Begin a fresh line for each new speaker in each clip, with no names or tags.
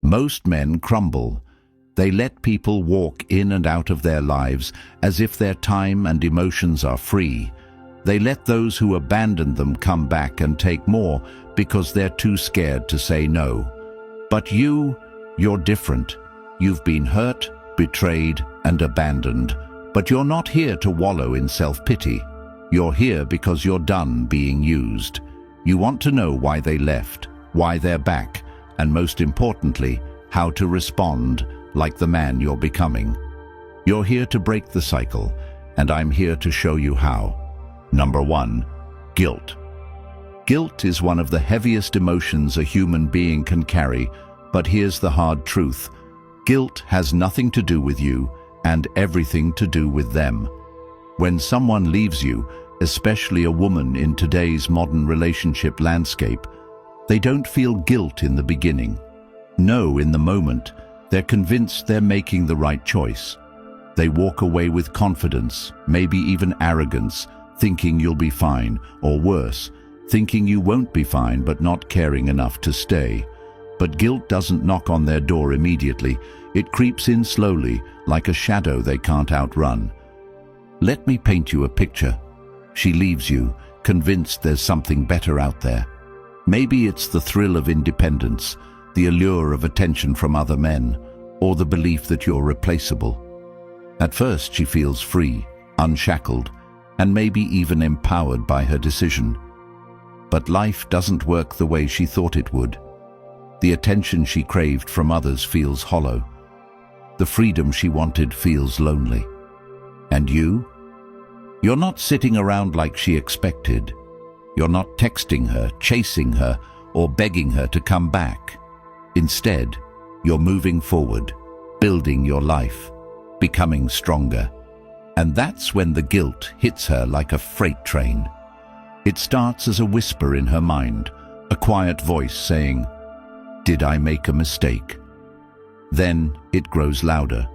Most men crumble. They let people walk in and out of their lives as if their time and emotions are free. They let those who abandoned them come back and take more because they're too scared to say no. But you're different. You've been hurt, betrayed, and abandoned. But you're not here to wallow in self-pity. You're here because you're done being used. You want to know why they left, why they're back, and most importantly, how to respond like the man you're becoming. You're here to break the cycle, and I'm here to show you how. Number 1. Guilt. Guilt is one of the heaviest emotions a human being can carry, but here's the hard truth. Guilt has nothing to do with you and everything to do with them. When someone leaves you, especially a woman in today's modern relationship landscape, they don't feel guilt in the beginning. No, in the moment, they're convinced they're making the right choice. They walk away with confidence, maybe even arrogance, thinking you'll be fine, or worse, thinking you won't be fine but not caring enough to stay. But guilt doesn't knock on their door immediately. It creeps in slowly, like a shadow they can't outrun. Let me paint you a picture. She leaves you, convinced there's something better out there. Maybe it's the thrill of independence, the allure of attention from other men, or the belief that you're replaceable. At first she feels free, unshackled, and maybe even empowered by her decision. But life doesn't work the way she thought it would. The attention she craved from others feels hollow. The freedom she wanted feels lonely. And you? You're not sitting around like she expected. You're not texting her, chasing her, or begging her to come back. Instead, you're moving forward, building your life, becoming stronger. And that's when the guilt hits her like a freight train. It starts as a whisper in her mind, a quiet voice saying, "Did I make a mistake?" Then it grows louder.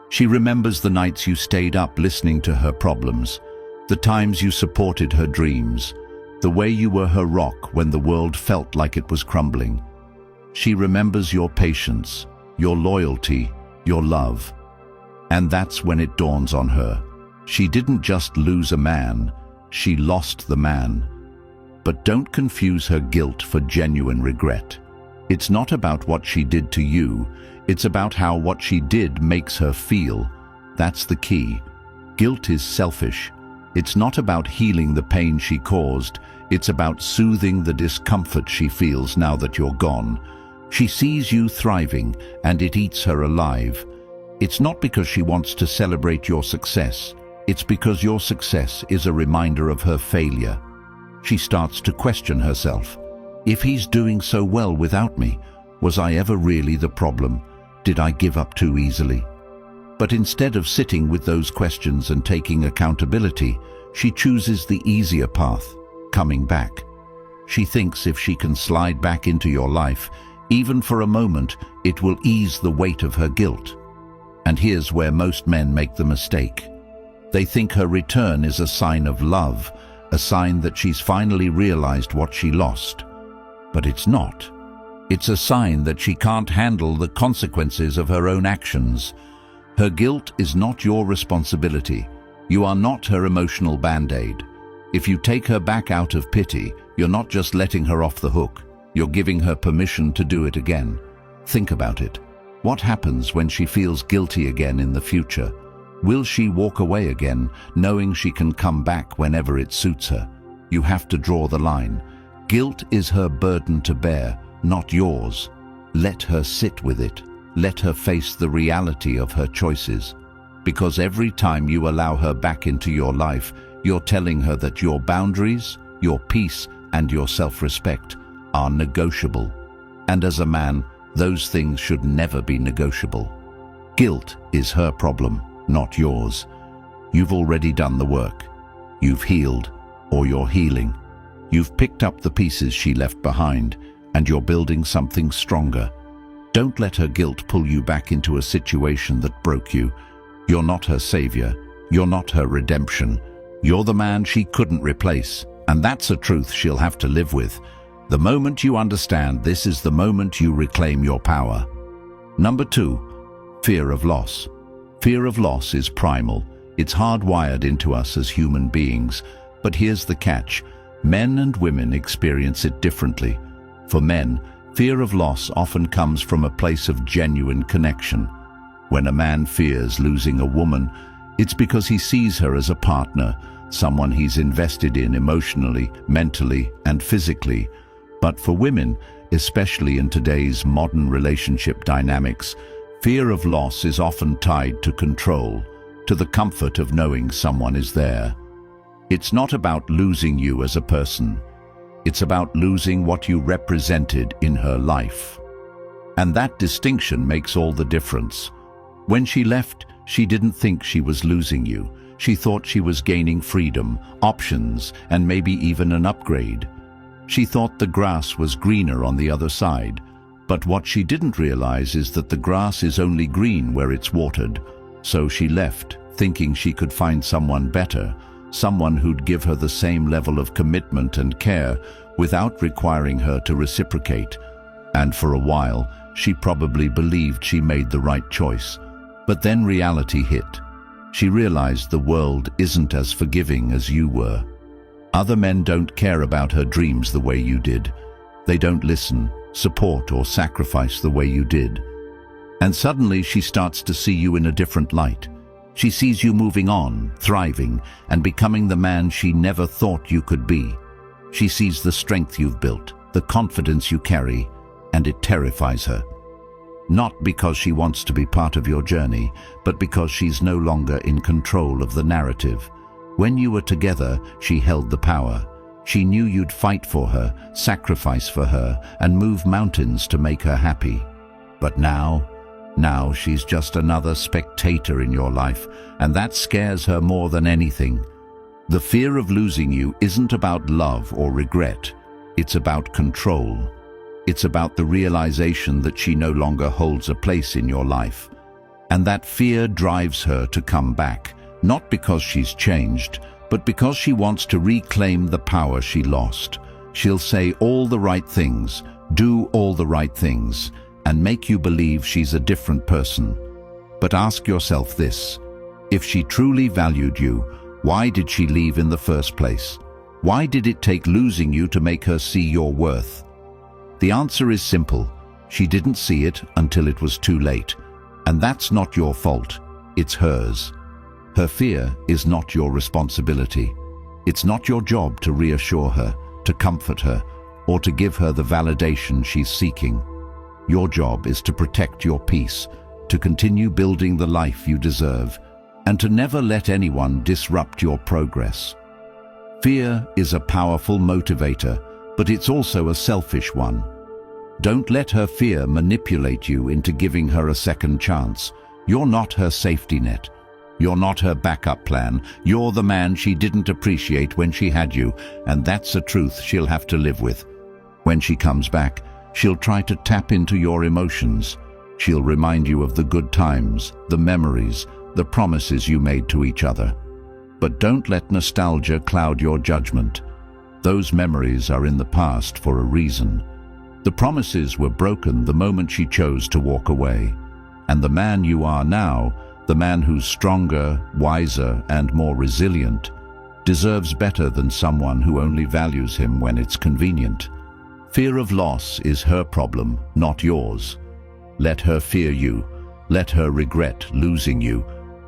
She remembers the nights you stayed up listening to her problems, the times you supported her dreams, the way you were her rock when the world felt like it was crumbling. She remembers your patience, your loyalty, your love. And that's when it dawns on her. She didn't just lose a man, she lost the man. But don't confuse her guilt for genuine regret. It's not about what she did to you, it's about how what she did makes her feel. That's the key. Guilt is selfish. It's not about healing the pain she caused, it's about soothing the discomfort she feels now that you're gone. She sees you thriving, and it eats her alive. It's not because she wants to celebrate your success. It's because your success is a reminder of her failure. She starts to question herself. If he's doing so well without me, was I ever really the problem? Did I give up too easily? But instead of sitting with those questions and taking accountability, she chooses the easier path, coming back. She thinks if she can slide back into your life, even for a moment, it will ease the weight of her guilt. And here's where most men make the mistake. They think her return is a sign of love, a sign that she's finally realized what she lost. But it's not. It's a sign that she can't handle the consequences of her own actions. Her guilt is not your responsibility. You are not her emotional band-aid. If you take her back out of pity, you're not just letting her off the hook. You're giving her permission to do it again. Think about it. What happens when she feels guilty again in the future? Will she walk away again, knowing she can come back whenever it suits her? You have to draw the line. Guilt is her burden to bear, not yours. Let her sit with it. Let her face the reality of her choices. Because every time you allow her back into your life, you're telling her that your boundaries, your peace, and your self-respect are negotiable. And as a man, those things should never be negotiable. Guilt is her problem, not yours. You've already done the work. You've healed, or you're healing. You've picked up the pieces she left behind, and you're building something stronger. Don't let her guilt pull you back into a situation that broke you. You're not her savior. You're not her redemption. You're the man she couldn't replace, and that's a truth she'll have to live with. The moment you understand this is the moment you reclaim your power. Number 2, fear of loss. Fear of loss is primal. It's hardwired into us as human beings. But here's the catch. Men and women experience it differently. For men, fear of loss often comes from a place of genuine connection. When a man fears losing a woman, it's because he sees her as a partner, someone he's invested in emotionally, mentally, and physically. But for women, especially in today's modern relationship dynamics, fear of loss is often tied to control, to the comfort of knowing someone is there. It's not about losing you as a person. It's about losing what you represented in her life. And that distinction makes all the difference. When she left, she didn't think she was losing you. She thought she was gaining freedom, options, and maybe even an upgrade. She thought the grass was greener on the other side. But what she didn't realize is that the grass is only green where it's watered. So she left, thinking she could find someone better, someone who'd give her the same level of commitment and care without requiring her to reciprocate. And for a while, she probably believed she made the right choice. But then reality hit. She realized the world isn't as forgiving as you were. Other men don't care about her dreams the way you did. They don't listen, support, or sacrifice the way you did. And suddenly she starts to see you in a different light. She sees you moving on, thriving, and becoming the man she never thought you could be. She sees the strength you've built, the confidence you carry, and it terrifies her. Not because she wants to be part of your journey, but because she's no longer in control of the narrative. When you were together, she held the power. She knew you'd fight for her, sacrifice for her, and move mountains to make her happy. But now she's just another spectator in your life, and that scares her more than anything. The fear of losing you isn't about love or regret. It's about control. It's about the realization that she no longer holds a place in your life. And that fear drives her to come back, not because she's changed, but because she wants to reclaim the power she lost. She'll say all the right things, do all the right things, and make you believe she's a different person. But ask yourself this: if she truly valued you, why did she leave in the first place? Why did it take losing you to make her see your worth? The answer is simple. She didn't see it until it was too late. And that's not your fault. It's hers. Her fear is not your responsibility. It's not your job to reassure her, to comfort her, or to give her the validation she's seeking. Your job is to protect your peace, to continue building the life you deserve, and to never let anyone disrupt your progress. Fear is a powerful motivator, but it's also a selfish one. Don't let her fear manipulate you into giving her a second chance. You're not her safety net. You're not her backup plan. You're the man she didn't appreciate when she had you, and that's a truth she'll have to live with. When she comes back, she'll try to tap into your emotions. She'll remind you of the good times, the memories, the promises you made to each other. But don't let nostalgia cloud your judgment. Those memories are in the past for a reason. The promises were broken the moment she chose to walk away. And the man you are now, the man who's stronger, wiser, and more resilient, deserves better than someone who only values him when it's convenient. Fear of loss is her problem, not yours. Let her fear you. Let her regret losing you.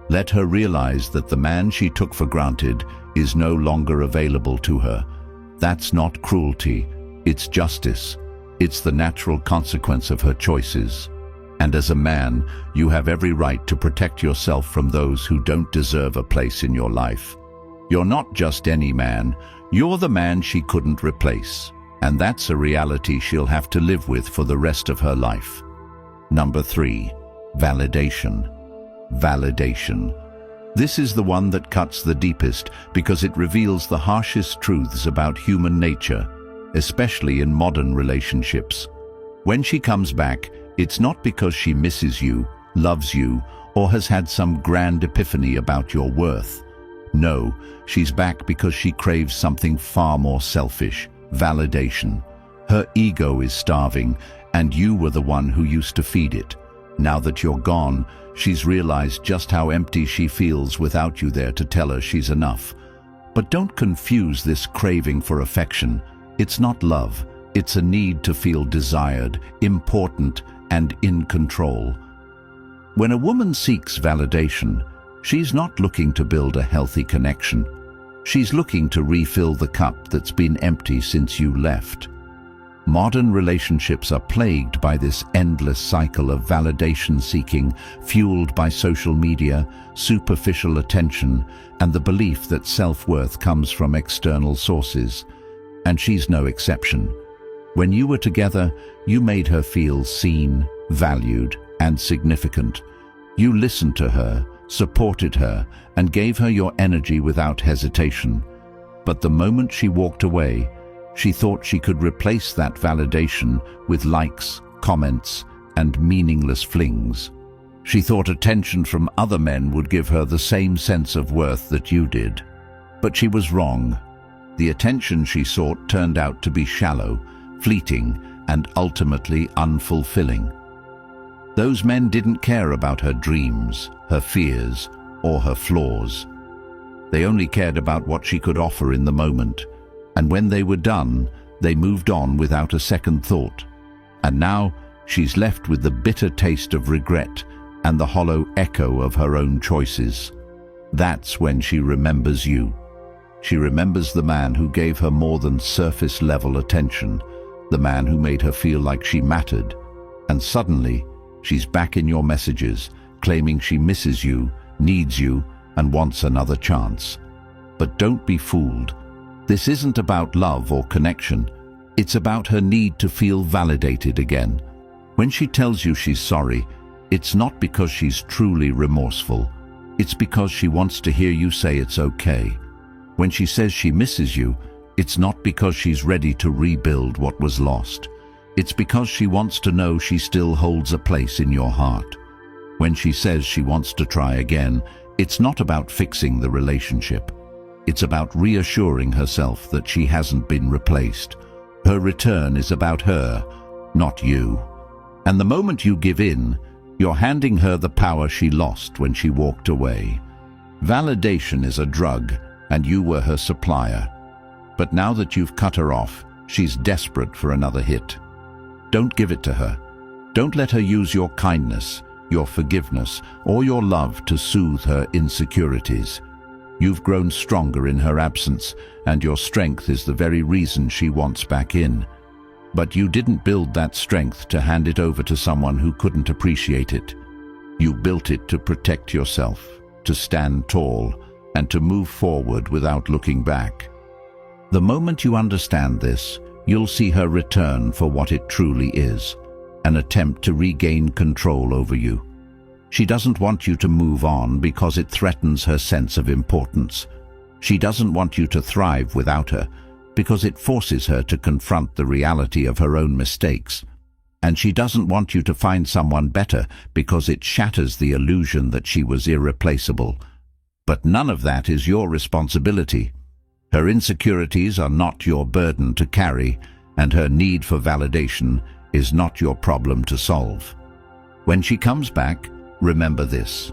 Let her realize that the man she took for granted is no longer available to her. That's not cruelty, it's justice. It's the natural consequence of her choices. And as a man, you have every right to protect yourself from those who don't deserve a place in your life. You're not just any man, you're the man she couldn't replace. And that's a reality she'll have to live with for the rest of her life. Number 3, validation. Validation. This is the one that cuts the deepest because it reveals the harshest truths about human nature, especially in modern relationships. When she comes back, it's not because she misses you, loves you, or has had some grand epiphany about your worth. No, she's back because she craves something far more selfish: validation. Her ego is starving, and you were the one who used to feed it. Now that you're gone, she's realized just how empty she feels without you there to tell her she's enough. But don't confuse this craving for affection. It's not love. It's a need to feel desired, important, and in control. When a woman seeks validation, she's not looking to build a healthy connection. She's looking to refill the cup that's been empty since you left. Modern relationships are plagued by this endless cycle of validation seeking, fueled by social media, superficial attention, and the belief that self-worth comes from external sources. And she's no exception. When you were together, you made her feel seen, valued, and significant. You listened to her, supported her, and gave her your energy without hesitation. But the moment she walked away, she thought she could replace that validation with likes, comments, and meaningless flings. She thought attention from other men would give her the same sense of worth that you did. But she was wrong. The attention she sought turned out to be shallow, fleeting, and ultimately unfulfilling. Those men didn't care about her dreams, her fears, or her flaws. They only cared about what she could offer in the moment. And when they were done, they moved on without a second thought. And now she's left with the bitter taste of regret and the hollow echo of her own choices. That's when she remembers you. She remembers the man who gave her more than surface-level attention, the man who made her feel like she mattered. And suddenly, she's back in your messages, claiming she misses you, needs you, and wants another chance. But don't be fooled. This isn't about love or connection. It's about her need to feel validated again. When she tells you she's sorry, it's not because she's truly remorseful. It's because she wants to hear you say it's okay. When she says she misses you, it's not because she's ready to rebuild what was lost. It's because she wants to know she still holds a place in your heart. When she says she wants to try again, it's not about fixing the relationship. It's about reassuring herself that she hasn't been replaced. Her return is about her, not you. And the moment you give in, you're handing her the power she lost when she walked away. Validation is a drug, and you were her supplier. But now that you've cut her off, she's desperate for another hit. Don't give it to her. Don't let her use your kindness, your forgiveness, or your love to soothe her insecurities. You've grown stronger in her absence, and your strength is the very reason she wants back in. But you didn't build that strength to hand it over to someone who couldn't appreciate it. You built it to protect yourself, to stand tall, and to move forward without looking back. The moment you understand this, you'll see her return for what it truly is, an attempt to regain control over you. She doesn't want you to move on because it threatens her sense of importance. She doesn't want you to thrive without her because it forces her to confront the reality of her own mistakes. And she doesn't want you to find someone better because it shatters the illusion that she was irreplaceable. But none of that is your responsibility. Her insecurities are not your burden to carry, and her need for validation is not your problem to solve. When she comes back, remember this: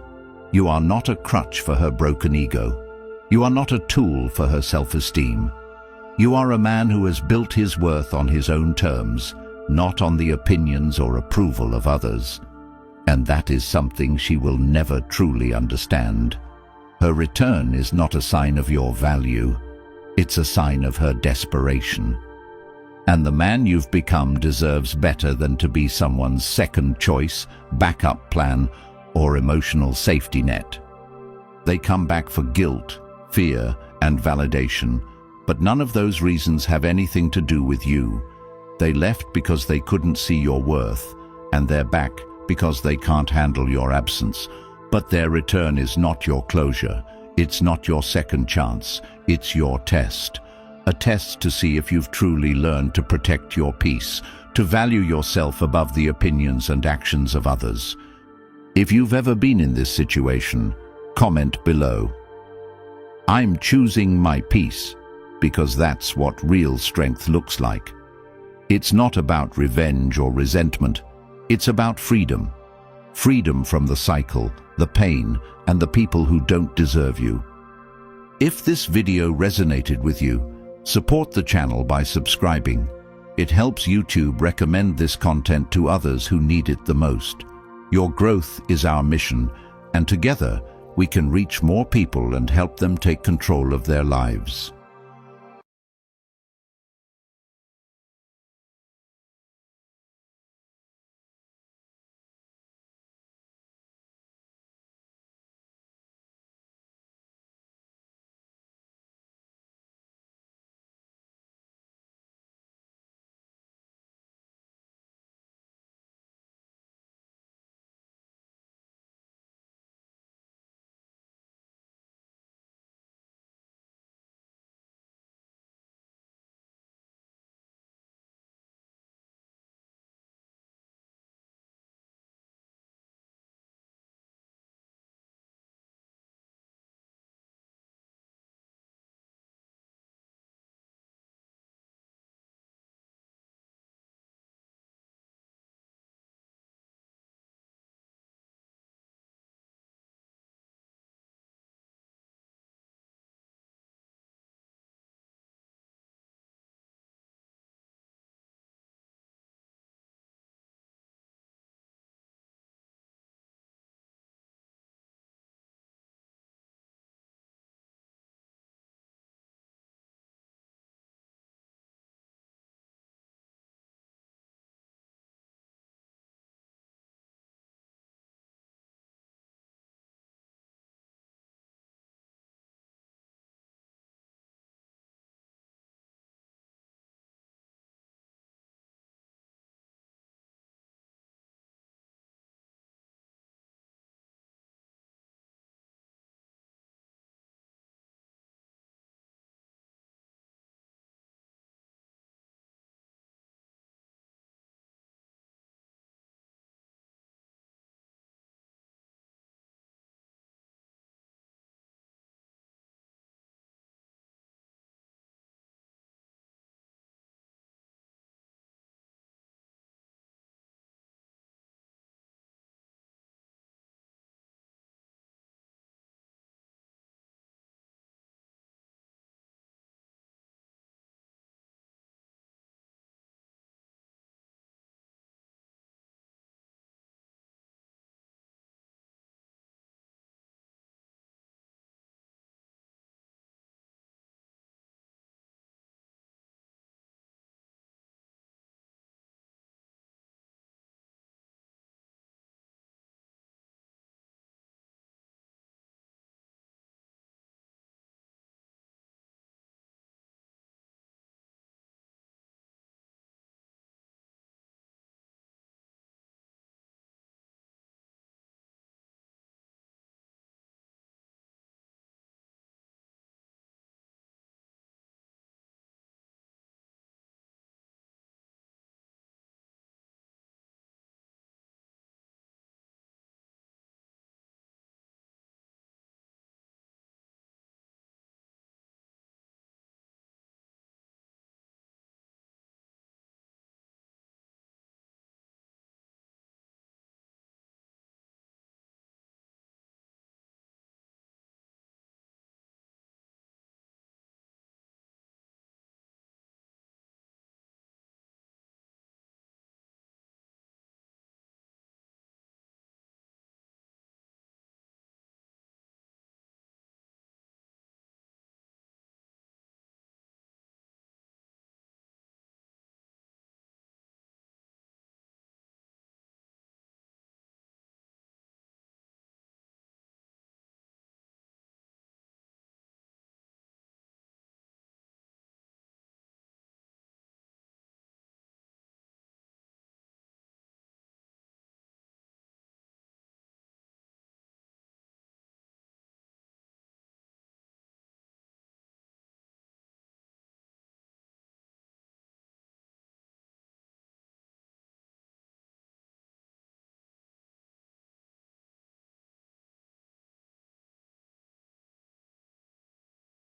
you are not a crutch for her broken ego. You are not a tool for her self-esteem. You are a man who has built his worth on his own terms, not on the opinions or approval of others. And that is something she will never truly understand. Her return is not a sign of your value. It's a sign of her desperation. And the man you've become deserves better than to be someone's second choice, backup plan, or emotional safety net. They come back for guilt, fear, and validation, but none of those reasons have anything to do with you. They left because they couldn't see your worth, and they're back because they can't handle your absence. But their return is not your closure. It's not your second chance. It's your test. A test to see if you've truly learned to protect your peace, to value yourself above the opinions and actions of others. If you've ever been in this situation, comment below. I'm choosing my peace, because that's what real strength looks like. It's not about revenge or resentment. It's about freedom. freedom from the cycle, the pain, and the people who don't deserve you. If this video resonated with you, support the channel by subscribing. It helps YouTube recommend this content to others who need it the most. Your growth is our mission, and together we can reach more people and help them take control of their lives.